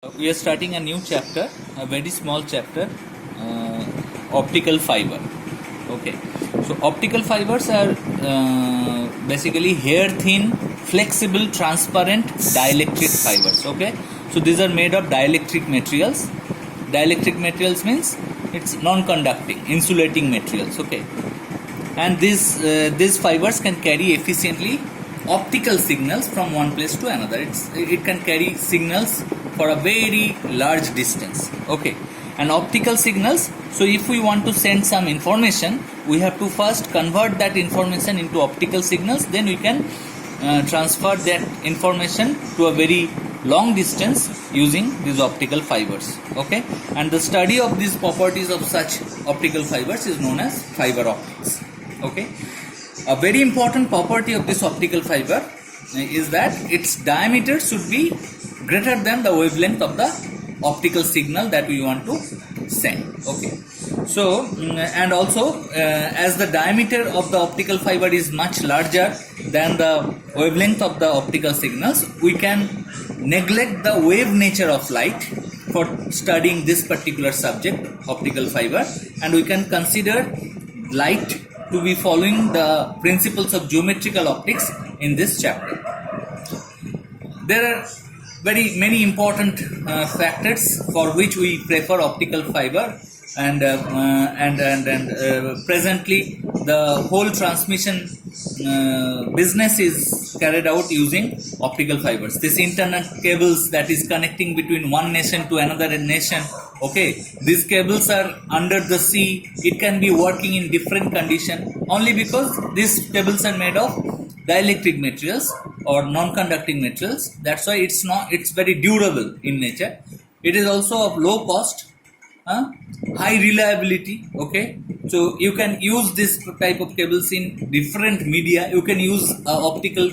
We are starting a new chapter, a very small chapter, optical fiber. Okay, so optical fibers are basically hair thin, flexible, transparent dielectric fibers. Okay, so these are made of dielectric materials. Dielectric materials means it's non-conducting, insulating materials. Okay, and these fibers can carry efficiently optical signals from one place to another. It can carry signals for a very large distance. Okay, and optical signals, so if we want to send some information, we have to first convert that information into optical signals, then we can transfer that information to a very long distance using these optical fibers. Okay, and the study of these properties of such optical fibers is known as fiber optics. Okay, a very important property of this optical fiber is that its diameter should be greater than the wavelength of the optical signal that we want to send. Okay, so and also as the diameter of the optical fiber is much larger than the wavelength of the optical signals, we can neglect the wave nature of light for studying this particular subject, optical fiber, and we can consider light to be following the principles of geometrical optics in this chapter. There are very many important factors for which we prefer optical fiber, and presently the whole transmission business is carried out using optical fibers. This internet cables that is connecting between one nation to another nation, okay, these cables are under the sea. It can be working in different condition only because these cables are made of dielectric materials or non-conducting materials. That's why it's very durable in nature. It is also of low cost, high reliability. Okay, so you can use this type of cables in different media. You can use optical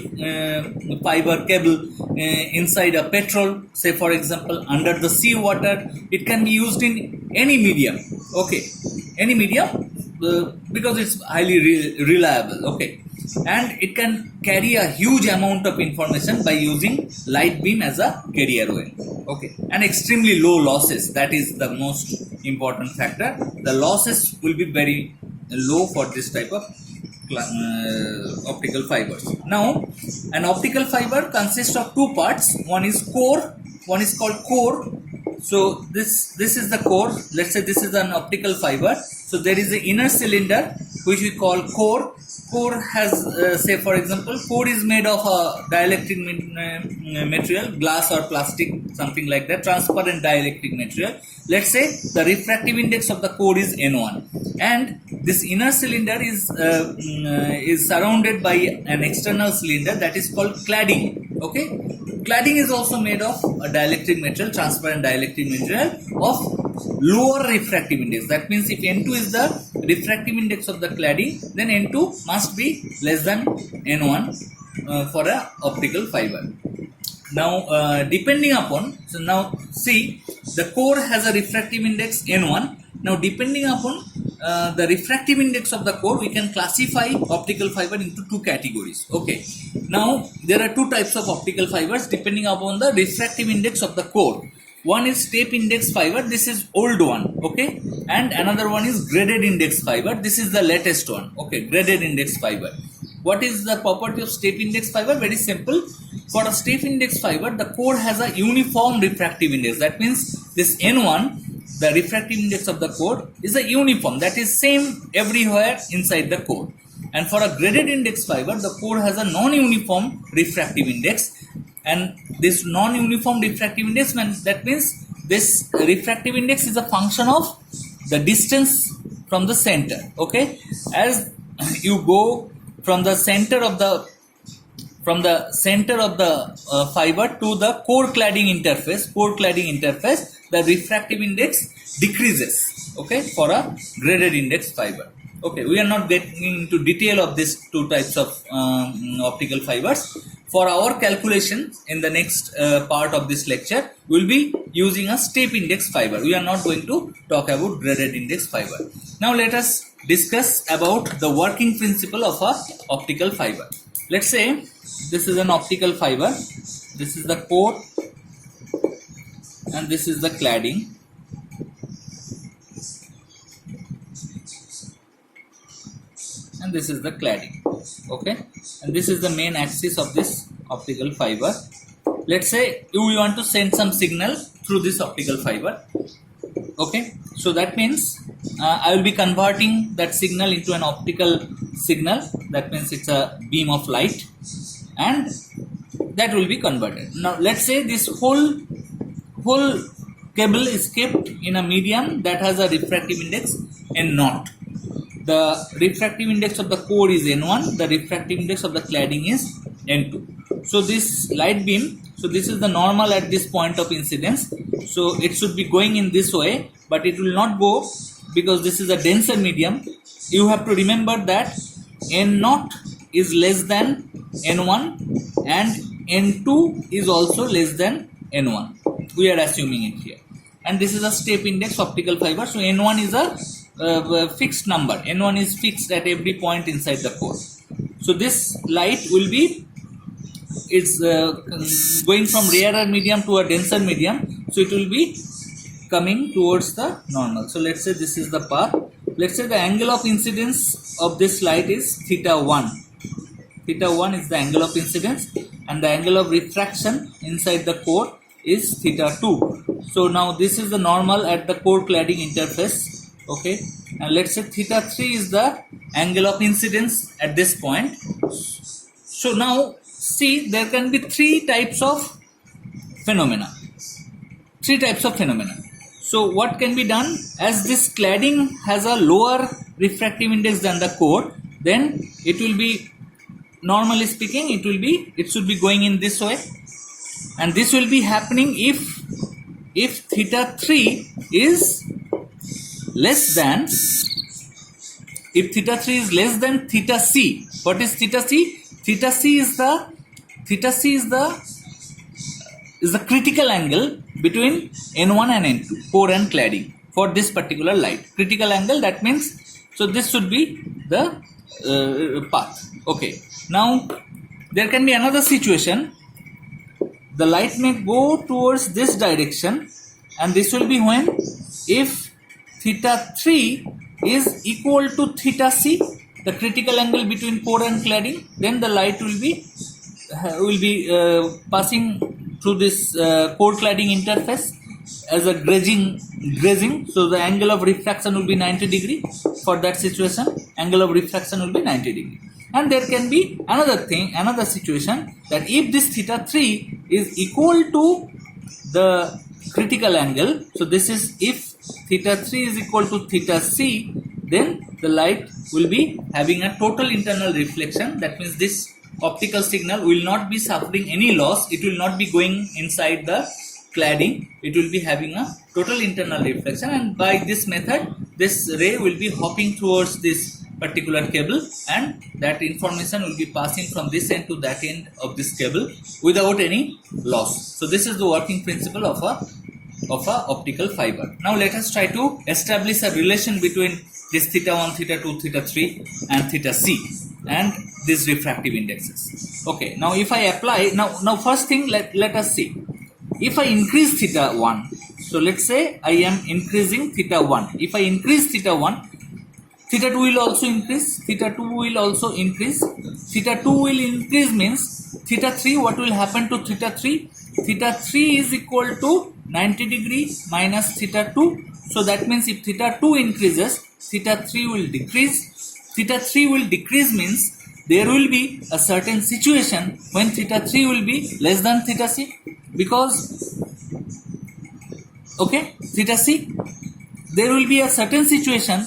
fiber cable inside a petrol, say for example under the sea water. It can be used in any medium. Okay, any medium because it's highly reliable. Okay, and it can carry a huge amount of information by using light beam as a carrier wave. Okay, and extremely low losses, that is the most important factor. The losses will be very low for this type of optical fibers. Now, an optical fiber consists of two parts. One is core, one is called core. So this is the core. Let's say this is an optical fiber. So there is the inner cylinder which we call core. Core has say for example, core is made of a dielectric material, glass or plastic, something like that, transparent dielectric material. Let's say the refractive index of the core is N1, and this inner cylinder is surrounded by an external cylinder that is called cladding. Okay, cladding is also made of a dielectric material, transparent dielectric material of lower refractive index. That means if N2 is the refractive index of the cladding, then N2 must be less than N1 for a optical fiber. Now depending upon, so now see, the core has a refractive index N1. Now depending upon the refractive index of the core, we can classify optical fiber into two categories. Okay, now there are two types of optical fibers depending upon the refractive index of the core. One is step index fiber, this is old one. Okay, and another one is graded index fiber, this is the latest one. Okay, graded index fiber. What is the property of step index fiber? Very simple. For a step index fiber, the core has a uniform refractive index. That means this N1, the refractive index of the core, is a uniform, that is same everywhere inside the core. And for a graded index fiber, the core has a non-uniform refractive index. And this non-uniform refractive index, that means this refractive index is a function of the distance from the center. Okay, as you go from the center of the fiber to the core cladding interface, the refractive index decreases. Okay, for a graded index fiber. Okay, we are not getting into detail of these two types of optical fibers. For our calculation in the next part of this lecture, we will be using a step index fiber. We are not going to talk about graded index fiber. Now let us discuss about the working principle of a optical fiber. Let's say this is an optical fiber. This is the core and this is the cladding. And this is the cladding. Okay, and this is the main axis of this optical fiber. Let's say you want to send some signal through this optical fiber. Okay, so that means I will be converting that signal into an optical signal. That means it's a beam of light, and that will be converted. Now let's say this whole cable is kept in a medium that has a refractive index n0. The refractive index of the core is n1, the refractive index of the cladding is n2. So this light beam, so this is the normal at this point of incidence, so it should be going in this way, but it will not go because this is a denser medium. You have to remember that n0 is less than n1 and n2 is also less than n1. We are assuming it here, and this is a step index optical fiber, so n1 is a fixed number. N1 is fixed at every point inside the core. So this light will be, it's going from rarer medium to a denser medium, so it will be coming towards the normal. So let's say this is the path. Let's say the angle of incidence of this light is theta 1. Theta 1 is the angle of incidence, and the angle of refraction inside the core is theta 2. So now this is the normal at the core cladding interface. Okay, and let's say theta 3 is the angle of incidence at this point. So now see, there can be three types of phenomena. So what can be done, as this cladding has a lower refractive index than the core, then it will be, normally speaking, it should be going in this way, and this will be happening if theta 3 is less than, if theta 3 is less than theta c. What is theta c? Theta c is the critical angle between n1 and n2, core and cladding, for this particular light. Critical angle, that means, so this should be the path. Okay, now there can be another situation. The light may go towards this direction, and this will be when, if theta 3 is equal to theta c, the critical angle between core and cladding, then the light will be passing through this core cladding interface as a grazing. So the angle of refraction will be 90 degree. For that situation, angle of refraction will be 90 degree. And there can be another situation, that if this theta 3 is equal to the critical angle, so this is if theta 3 is equal to theta c, then the light will be having a total internal reflection. That means this optical signal will not be suffering any loss. It will not be going inside the cladding. It will be having a total internal reflection, and by this method, this ray will be hopping towards this particular cable, and that information will be passing from this end to that end of this cable without any loss. So this is the working principle of a optical fiber. Now let us try to establish a relation between this theta 1, theta 2, theta 3 and theta c and these refractive indexes. Okay, now if I apply, now first thing, let us see. If I increase theta 1, so let's say I am increasing theta 1. If I increase theta 1, theta 2 will also increase, theta 2 will also increase. Theta 2 will increase means theta 3, what will happen to theta 3? Theta 3 is equal to 90 degree minus theta 2. So that means if theta 2 increases, theta 3 will decrease. Theta 3 will decrease means there will be a certain situation when theta 3 will be less than theta c, because, okay, theta c, there will be a certain situation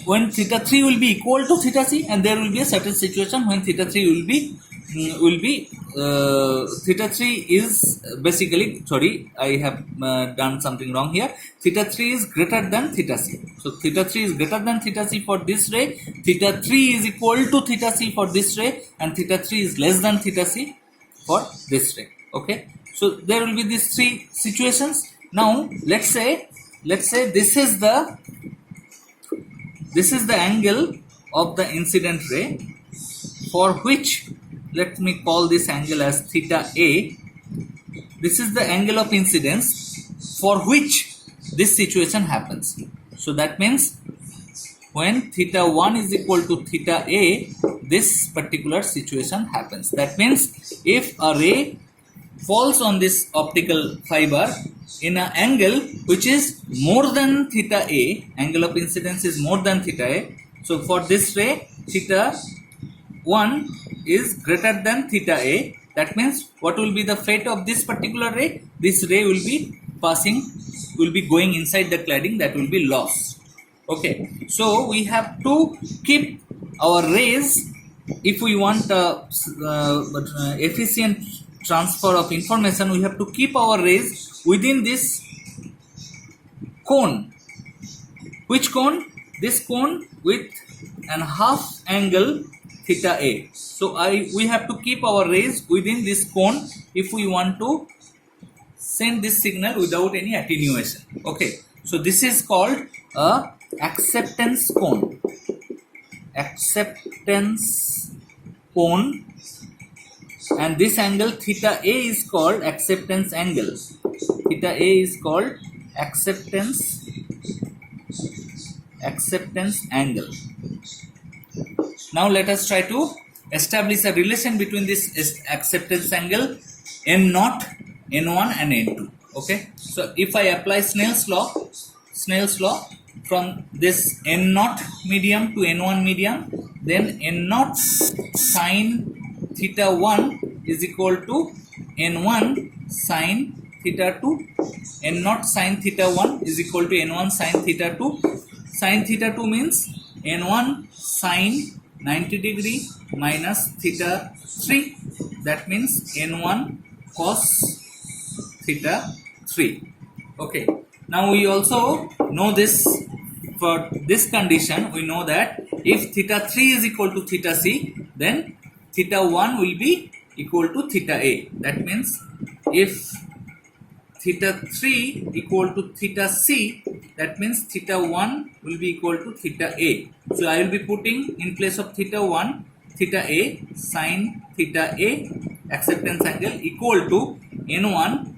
when theta 3 will be equal to theta c, and there will be a certain situation when theta 3 will be theta 3 is basically, sorry, I have done something wrong here. Theta 3 is greater than theta c. So theta 3 is greater than theta c for this ray, theta 3 is equal to theta c for this ray, and theta 3 is less than theta c for this ray. Okay, so there will be these three situations. Now let's say this is the angle of the incident ray, for which, let me call this angle as theta a. This is the angle of incidence. for which this situation happens. So that means when theta 1 is equal to theta A, this particular situation happens. That means if a ray falls on this optical fiber in an angle which is more than theta A, angle of incidence is more than theta A. So for this ray, theta 1 is greater than theta A. That means what will be the fate of this particular ray? This ray will be going inside the cladding, that will be lost. Okay, so we have to keep our rays if we want efficient transfer of information. We have to keep our rays within this cone. Which cone? This cone with an half angle theta A. So we have to keep our rays within this cone if we want to send this signal without any attenuation. Okay, so this is called a acceptance cone. Acceptance cone, and this angle theta A is called acceptance angle. Theta A is called acceptance angle. Now let us try to establish a relation between this acceptance angle N0, N1 and N2. Okay, so if I apply Snell's law from this N0 medium to N1 medium, then N0 sine theta 1 is equal to N1 sine theta 2. N0 sine theta 1 is equal to N1 sine theta 2. Sine theta 2 means N1 sine 90 degree minus theta 3. That means N1 cos theta 3. Okay. Now we also know this, for this condition we know that if theta 3 is equal to theta C, then theta 1 will be equal to theta A. That means if theta 3 equal to theta C, that means theta 1 will be equal to theta A. So I will be putting in place of theta 1 theta A sine theta A acceptance angle equal to N1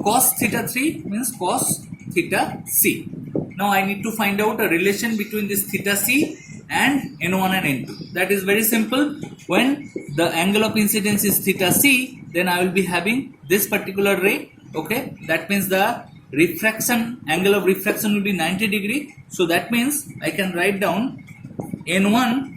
cos theta 3 means cos theta C. Now I need to find out a relation between this theta C and N1 and N2. That is very simple. When the angle of incidence is theta C, then I will be having this particular ray. Okay, that means the refraction, angle of refraction will be 90 degree. So that means I can write down N1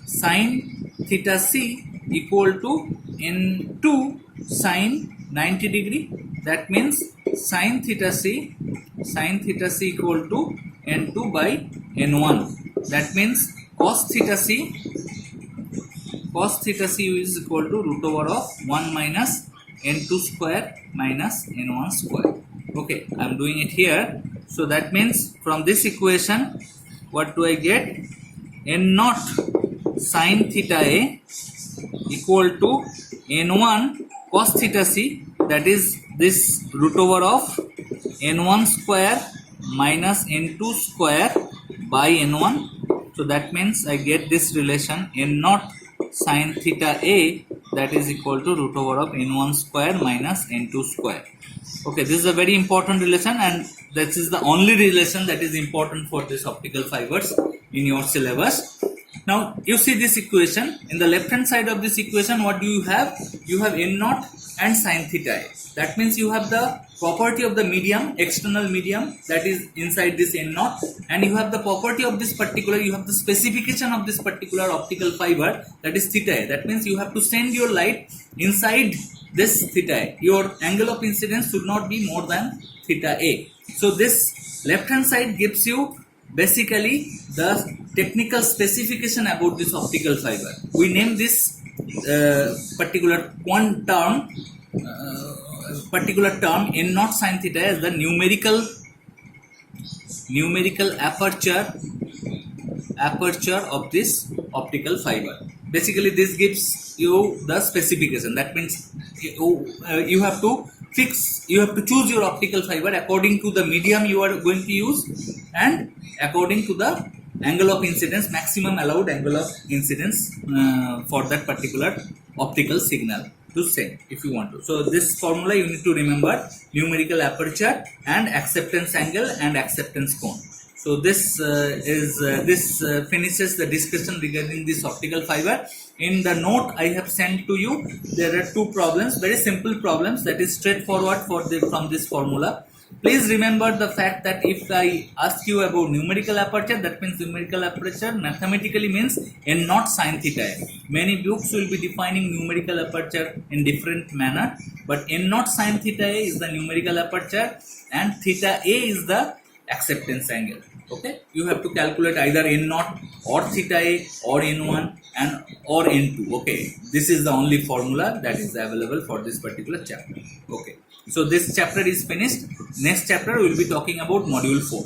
sine theta C equal to N2 sine 90 degree. That means sine theta C equal to N2 by N1. That means cos theta C is equal to root over of 1 minus N2 square minus N1 square. Okay, I am doing it here. So that means from this equation, what do I get? N0 sine theta A equal to N1 cos theta C, that is this root over of N1 square minus N2 square by N1. So that means I get this relation N0 sine theta A, that is equal to root over of N1 square minus N2 square. Okay, this is a very important relation, and this is the only relation that is important for this optical fibers in your syllabus. Now you see this equation. In the left hand side of this equation, what do you have? You have N0 and sine theta A. That means you have the property of the medium, external medium, that is inside this N0, and you have the property of this particular, you have the specification of this particular optical fiber, that is theta A. That means you have to send your light inside this theta A. Your angle of incidence should not be more than theta A. So this left hand side gives you basically the technical specification about this optical fiber. We name this particular term N0 sin theta as the numerical aperture of this optical fiber. Basically this gives you the specification. That means you have to choose your optical fiber according to the medium you are going to use and according to the angle of incidence, maximum allowed angle of incidence for that particular optical signal. to say if you want to. So this formula you need to remember: numerical aperture and acceptance angle and acceptance cone. So this finishes the discussion regarding this optical fiber. In the note I have sent to you, there are two problems, very simple problems, that is straightforward from this formula. Please remember the fact that if I ask you about numerical aperture, that means numerical aperture mathematically means n naught sin theta a. Many books will be defining numerical aperture in different manner, but n naught sin theta a is the numerical aperture and theta a is the acceptance angle. Okay, you have to calculate either n naught or theta a or n1 and or n2. Okay, this is the only formula that is available for this particular chapter. Okay, so this chapter is finished. Next chapter we will be talking about module 4.